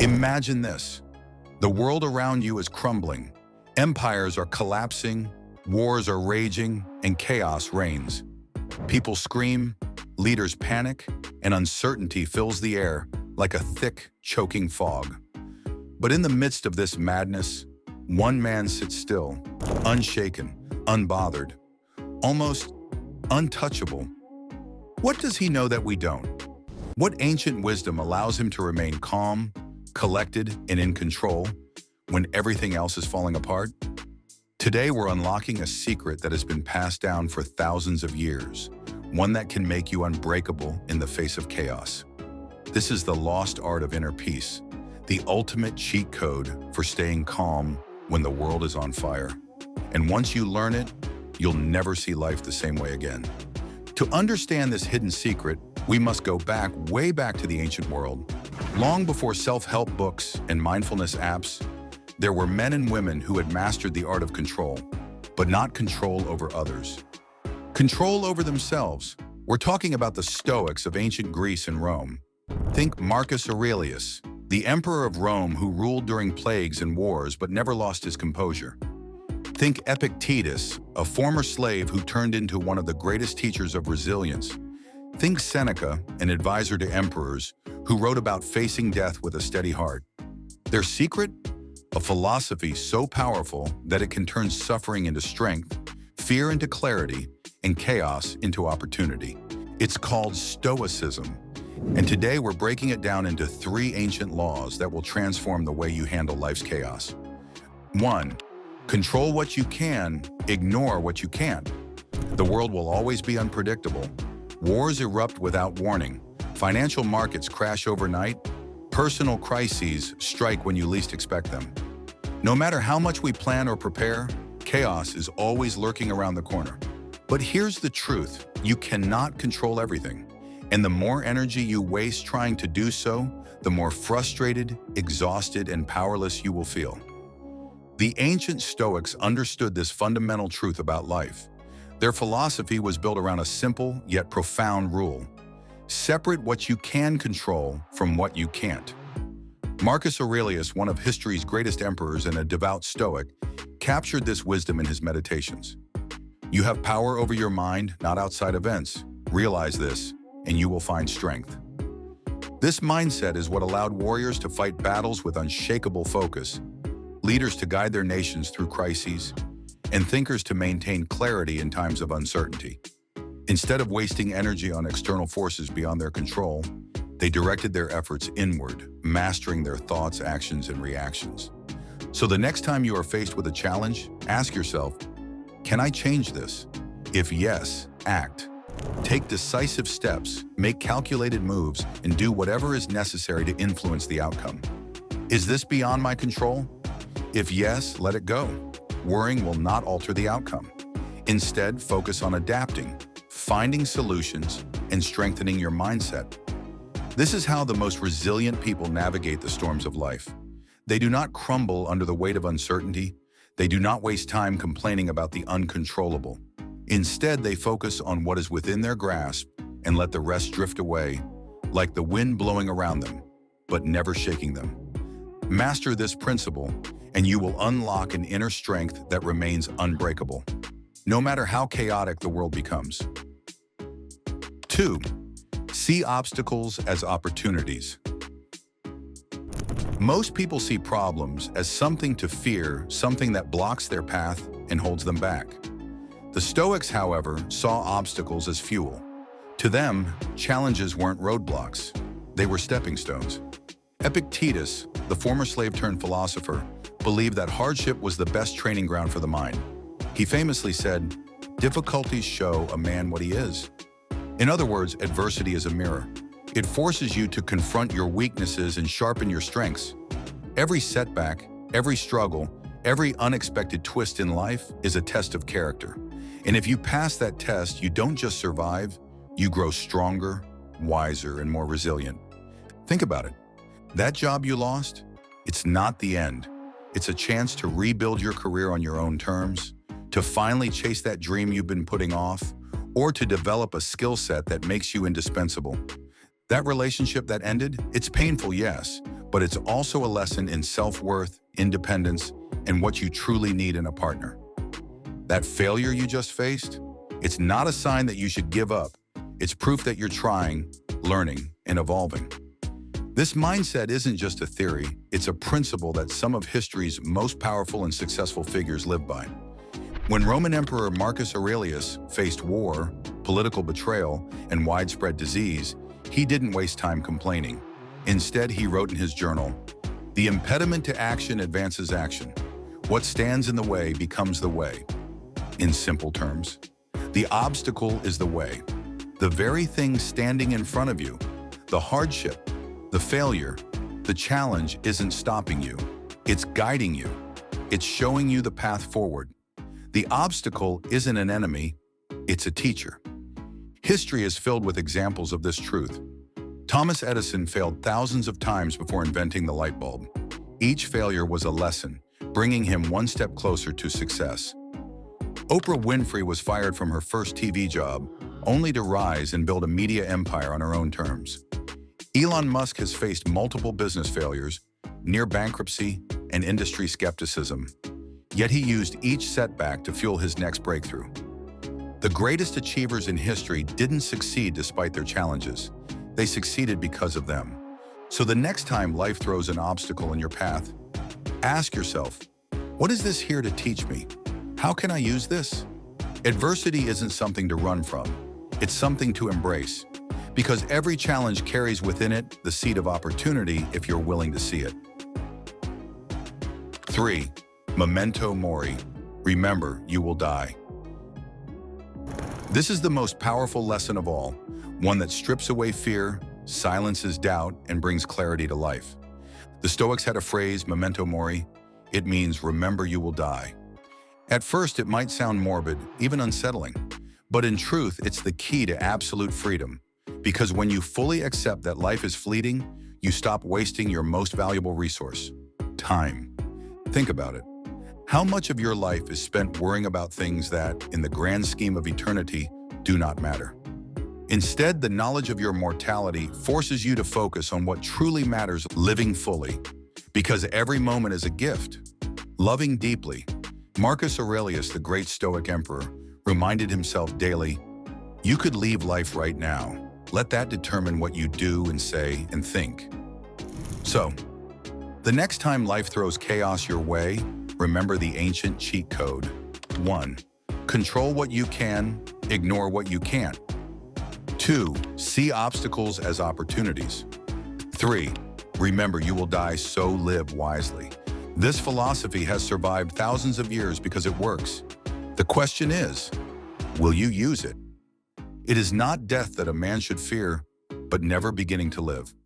Imagine this. The world around you is crumbling. Empires are collapsing, wars are raging, and chaos reigns. People scream, leaders panic, and uncertainty fills the air like a thick, choking fog. But in the midst of this madness, one man sits still, unshaken, unbothered, almost untouchable. What does he know that we don't? What ancient wisdom allows him to remain calm, collected, and in control when everything else is falling apart? Today, we're unlocking a secret that has been passed down for thousands of years, one that can make you unbreakable in the face of chaos. This is the lost art of inner peace, the ultimate cheat code for staying calm when the world is on fire. And once you learn it, you'll never see life the same way again. To understand this hidden secret, we must go back, way back to the ancient world. Long before self-help books and mindfulness apps, there were men and women who had mastered the art of control, but not control over others. Control over themselves. We're talking about the Stoics of ancient Greece and Rome. Think Marcus Aurelius, the emperor of Rome who ruled during plagues and wars but never lost his composure. Think Epictetus, a former slave who turned into one of the greatest teachers of resilience. Think Seneca, an advisor to emperors, who wrote about facing death with a steady heart. Their secret? A philosophy so powerful that it can turn suffering into strength, fear into clarity, and chaos into opportunity. It's called Stoicism. And today we're breaking it down into 3 ancient laws that will transform the way you handle life's chaos. 1. Control what you can, ignore what you can't. The world will always be unpredictable. Wars erupt without warning. Financial markets crash overnight. Personal crises strike when you least expect them. No matter how much we plan or prepare, chaos is always lurking around the corner. But here's the truth. You cannot control everything. And the more energy you waste trying to do so, the more frustrated, exhausted, and powerless you will feel. The ancient Stoics understood this fundamental truth about life. Their philosophy was built around a simple yet profound rule. Separate what you can control from what you can't. Marcus Aurelius, one of history's greatest emperors and a devout Stoic, captured this wisdom in his meditations. You have power over your mind, not outside events. Realize this, and you will find strength. This mindset is what allowed warriors to fight battles with unshakable focus, leaders to guide their nations through crises, and thinkers to maintain clarity in times of uncertainty. Instead of wasting energy on external forces beyond their control, they directed their efforts inward, mastering their thoughts, actions, and reactions. So the next time you are faced with a challenge, ask yourself, can I change this? If yes, act. Take decisive steps, make calculated moves, and do whatever is necessary to influence the outcome. Is this beyond my control? If yes, let it go. Worrying will not alter the outcome. Instead, focus on adapting, finding solutions, and strengthening your mindset. This is how the most resilient people navigate the storms of life. They do not crumble under the weight of uncertainty. They do not waste time complaining about the uncontrollable. Instead, they focus on what is within their grasp and let the rest drift away, like the wind blowing around them, but never shaking them. Master this principle, and you will unlock an inner strength that remains unbreakable, no matter how chaotic the world becomes. 2. See obstacles as opportunities. Most people see problems as something to fear, something that blocks their path and holds them back. The Stoics, however, saw obstacles as fuel. To them, challenges weren't roadblocks. They were stepping stones. Epictetus, the former slave-turned-philosopher, believed that hardship was the best training ground for the mind. He famously said, "Difficulties show a man what he is." In other words, adversity is a mirror. It forces you to confront your weaknesses and sharpen your strengths. Every setback, every struggle, every unexpected twist in life is a test of character. And if you pass that test, you don't just survive, you grow stronger, wiser, and more resilient. Think about it. That job you lost, it's not the end. It's a chance to rebuild your career on your own terms, to finally chase that dream you've been putting off, or to develop a skill set that makes you indispensable. That relationship that ended, it's painful, yes, but it's also a lesson in self-worth, independence, and what you truly need in a partner. That failure you just faced, it's not a sign that you should give up. It's proof that you're trying, learning, and evolving. This mindset isn't just a theory, it's a principle that some of history's most powerful and successful figures live by. When Roman Emperor Marcus Aurelius faced war, political betrayal, and widespread disease, he didn't waste time complaining. Instead, he wrote in his journal, "The impediment to action advances action. What stands in the way becomes the way." In simple terms, the obstacle is the way. The very thing standing in front of you, the hardship, the failure, the challenge isn't stopping you. It's guiding you. It's showing you the path forward. The obstacle isn't an enemy, it's a teacher. History is filled with examples of this truth. Thomas Edison failed thousands of times before inventing the light bulb. Each failure was a lesson, bringing him one step closer to success. Oprah Winfrey was fired from her first TV job, only to rise and build a media empire on her own terms. Elon Musk has faced multiple business failures, near bankruptcy, and industry skepticism. Yet he used each setback to fuel his next breakthrough. The greatest achievers in history didn't succeed despite their challenges. They succeeded because of them. So the next time life throws an obstacle in your path, ask yourself, what is this here to teach me? How can I use this? Adversity isn't something to run from. It's something to embrace. Because every challenge carries within it the seed of opportunity if you're willing to see it. 3. Memento Mori. Remember, you will die. This is the most powerful lesson of all, one that strips away fear, silences doubt, and brings clarity to life. The Stoics had a phrase, Memento Mori. It means, remember you will die. At first, it might sound morbid, even unsettling, but in truth, it's the key to absolute freedom. Because when you fully accept that life is fleeting, you stop wasting your most valuable resource, time. Think about it. How much of your life is spent worrying about things that, in the grand scheme of eternity, do not matter? Instead, the knowledge of your mortality forces you to focus on what truly matters, living fully. Because every moment is a gift. Loving deeply. Marcus Aurelius, the great Stoic emperor, reminded himself daily, you could leave life right now. Let that determine what you do and say and think. So, the next time life throws chaos your way, remember the ancient cheat code. 1. Control what you can, ignore what you can't. 2. See obstacles as opportunities. 3. Remember you will die, so live wisely. This philosophy has survived thousands of years because it works. The question is, will you use it? It is not death that a man should fear, but never beginning to live.